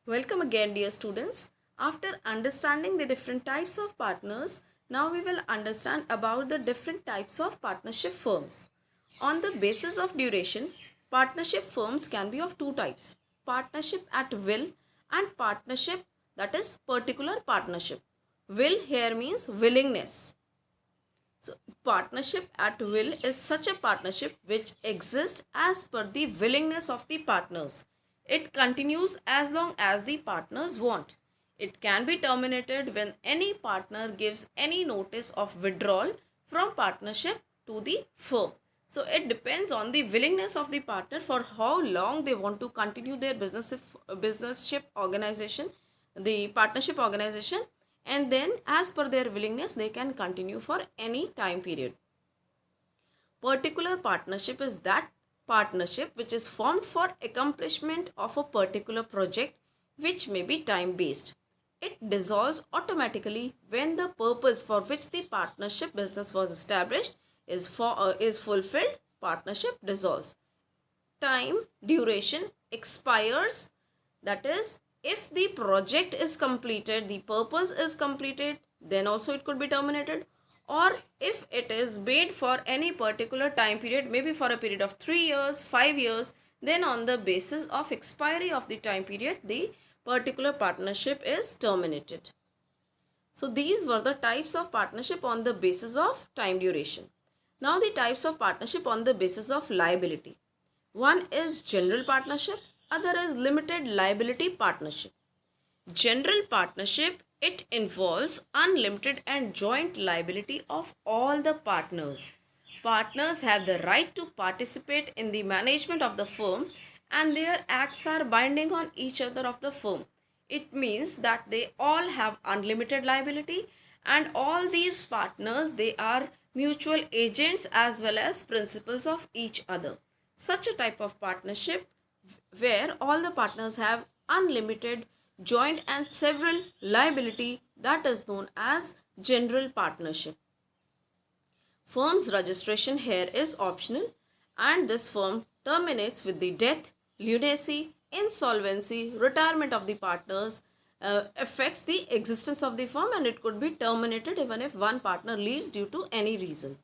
Welcome again, dear students. After understanding the different types of partners, now we will understand about the different types of partnership firms. On the basis of duration, partnership firms can be of two types: partnership at will and partnership, that is particular partnership. Will here means willingness. So, partnership at will is such a partnership which exists as per the willingness of the partners. It continues as long as the partners want. It can be terminated when any partner gives any notice of withdrawal from partnership to the firm. So, it depends on the willingness of the partner for how long they want to continue their business organization, the partnership organization, and then as per their willingness they can continue for any time period. Particular partnership is that partnership which is formed for accomplishment of a particular project which may be time based. It dissolves automatically when the purpose for which the partnership business was established is fulfilled. Partnership dissolves. Time duration expires, that is, if the project is completed, the purpose is completed, then also it could be terminated. Or if it is made for any particular time period, maybe for a period of 3 years, 5 years, then on the basis of expiry of the time period, the particular partnership is terminated. So these were the types of partnership on the basis of time duration. Now the types of partnership on the basis of liability. One is general partnership, other is limited liability partnership. General partnership, it involves unlimited and joint liability of all the partners. Partners have the right to participate in the management of the firm and their acts are binding on each other of the firm. It means that they all have unlimited liability and all these partners, they are mutual agents as well as principals of each other. Such a type of partnership where all the partners have unlimited, joint and several liability, that is known as general partnership. Firm's registration here is optional and this firm terminates with the death, lunacy, insolvency, retirement of the partners, affects the existence of the firm and it could be terminated even if one partner leaves due to any reason.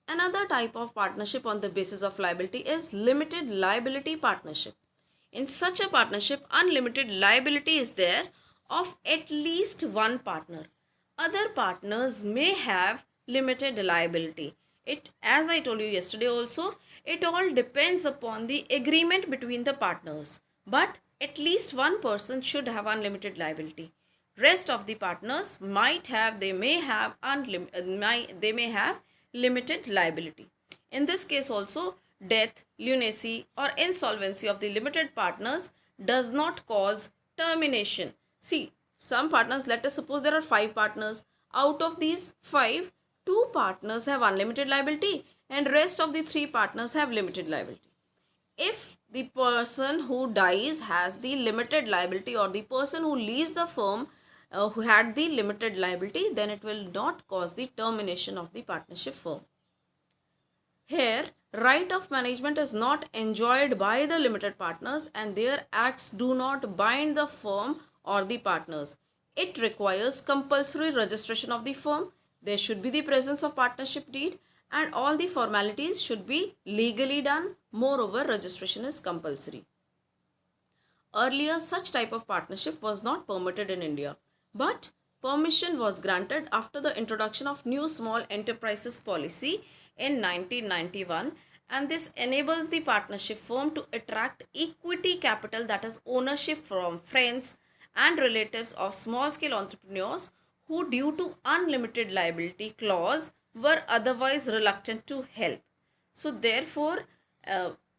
Another type of partnership on the basis of liability is limited liability partnership. In such a partnership, unlimited liability is there of at least one partner. Other partners may have limited liability. It, as I told you yesterday also, it all depends upon the agreement between the partners. But at least one person should have unlimited liability. Rest of the partners they may have limited liability. In this case also, death, lunacy or insolvency of the limited partners does not cause termination. See, some partners, let us suppose there are 5 partners. Out of these 5, 2 partners have unlimited liability and rest of the 3 partners have limited liability. If the person who dies has the limited liability or the person who leaves the firm who had the limited liability, then it will not cause the termination of the partnership firm. Here, right of management is not enjoyed by the limited partners and their acts do not bind the firm or the partners. It requires compulsory registration of the firm. There should be the presence of partnership deed and all the formalities should be legally done. Moreover, registration is compulsory. Earlier, such type of partnership was not permitted in India, but permission was granted after the introduction of new small enterprises policy in 1991, and this enables the partnership firm to attract equity capital, that is ownership, from friends and relatives of small scale entrepreneurs who due to unlimited liability clause were otherwise reluctant to help. So therefore,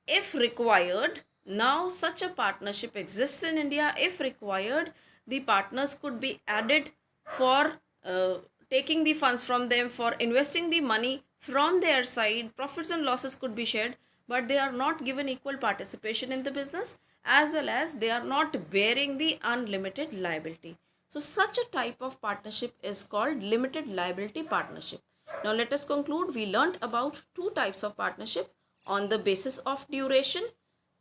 if required, now such a partnership exists in India. If required, the partners could be added for taking the funds from them, for investing the money from their side. Profits and losses could be shared, but they are not given equal participation in the business, as well as they are not bearing the unlimited liability. So such a type of partnership is called limited liability partnership. Now let us conclude. We learnt about two types of partnership on the basis of duration,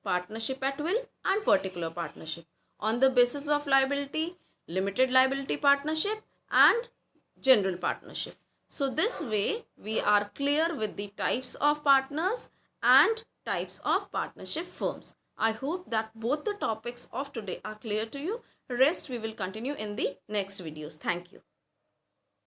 partnership at will and particular partnership. on the basis of liability, limited liability partnership and general partnership. So this way we are clear with the types of partners and types of partnership firms. I hope that both the topics of today are clear to you. Rest we will continue in the next videos. Thank you.